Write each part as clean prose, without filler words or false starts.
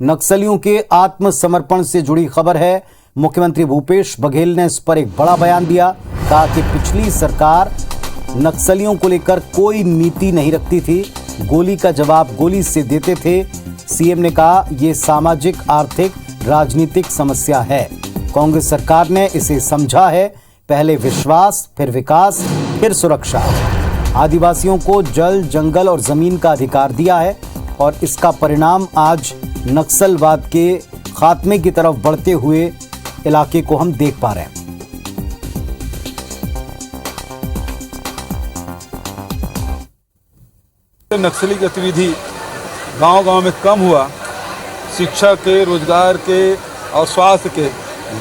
नक्सलियों के आत्मसमर्पण से जुड़ी खबर है। मुख्यमंत्री भूपेश बघेल ने इस पर एक बड़ा बयान दिया। कहा कि पिछली सरकार नक्सलियों को लेकर कोई नीति नहीं रखती थी, गोली का जवाब गोली से देते थे। सीएम ने कहा यह सामाजिक, आर्थिक, राजनीतिक समस्या है। कांग्रेस सरकार ने इसे समझा है। पहले विश्वास, फिर विकास, फिर सुरक्षा। आदिवासियों को जल, जंगल और जमीन का अधिकार दिया है और इसका परिणाम आज नक्सलवाद के खात्मे की तरफ बढ़ते हुए इलाके को हम देख पा रहे हैं। नक्सली गतिविधि गांव-गांव में कम हुआ। शिक्षा के, रोजगार के और स्वास्थ्य के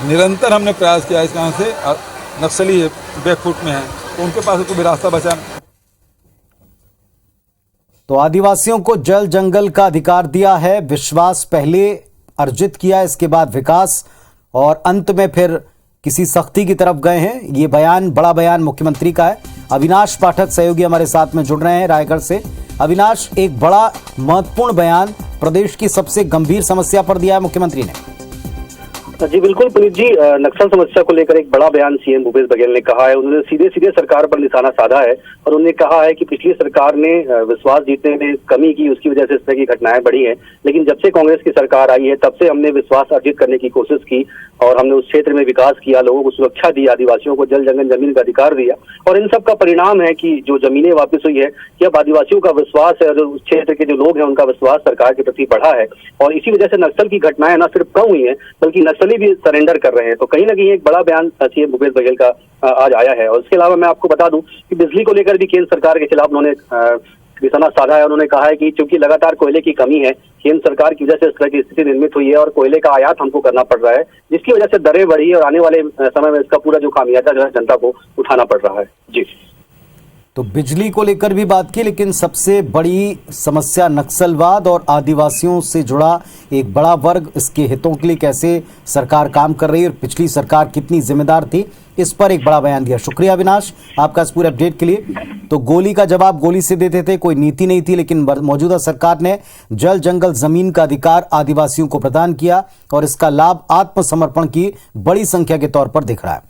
निरंतर हमने प्रयास किया। इस कारण से नक्सली बैकफुट में है, तो उनके पास कोई रास्ता बचा नहीं। तो आदिवासियों को जल, जंगल का अधिकार दिया है, विश्वास पहले अर्जित किया, इसके बाद विकास और अंत में फिर किसी सख्ती की तरफ गए हैं। ये बयान, बड़ा बयान मुख्यमंत्री का है। अविनाश पाठक सहयोगी हमारे साथ में जुड़ रहे हैं रायगढ़ से। अविनाश, एक बड़ा महत्वपूर्ण बयान प्रदेश की सबसे गंभीर समस्या पर दिया है मुख्यमंत्री ने। जी बिल्कुल पुनीत जी, नक्सल समस्या को लेकर एक बड़ा बयान सीएम भूपेश बघेल ने कहा है। उन्होंने सीधे सीधे सरकार पर निशाना साधा है और उन्होंने कहा है कि पिछली सरकार ने विश्वास जीतने में कमी की, उसकी वजह से इस तरह की घटनाएं बढ़ी हैं। लेकिन जब से कांग्रेस की सरकार आई है तब से हमने विश्वास अर्जित करने की कोशिश की और हमने उस क्षेत्र में विकास किया, लोगों को सुरक्षा दी, आदिवासियों को जल, जंगल, जमीन का अधिकार दिया और इन सब का परिणाम है कि जो जमीनें वापस हुई है कि अब आदिवासियों का विश्वास है और उस क्षेत्र के जो लोग हैं उनका विश्वास सरकार के प्रति बढ़ा है। और इसी वजह से नक्सल की घटनाएं न सिर्फ कम हुई है बल्कि नक्सली भी सरेंडर कर रहे हैं। तो कहीं ना कहीं एक बड़ा बयान सीएम भूपेश बघेल का आज आया है। और इसके अलावा मैं आपको बता दूं कि बिजली को लेकर भी केंद्र सरकार के खिलाफ उन्होंने निशाना साधा है। उन्होंने कहा है कि चूंकि लगातार कोयले की कमी है, केंद्र सरकार की वजह से इस तरह की स्थिति निर्मित हुई है और कोयले का आयात हमको करना पड़ रहा है, जिसकी वजह से दरें बढ़ी है और आने वाले समय में इसका पूरा जो खामियाजा जो है जनता को उठाना पड़ रहा है। जी, तो बिजली को लेकर भी बात की, लेकिन सबसे बड़ी समस्या नक्सलवाद और आदिवासियों से जुड़ा एक बड़ा वर्ग, इसके हितों के लिए कैसे सरकार काम कर रही है और पिछली सरकार कितनी जिम्मेदार थी, इस पर एक बड़ा बयान दिया। शुक्रिया अविनाश आपका इस पूरे अपडेट के लिए। तो गोली का जवाब गोली से देते थे, कोई नीति नहीं थी, लेकिन मौजूदा सरकार ने जल, जंगल, जमीन का अधिकार आदिवासियों को प्रदान किया और इसका लाभ आत्मसमर्पण की बड़ी संख्या के तौर पर दिख रहा है।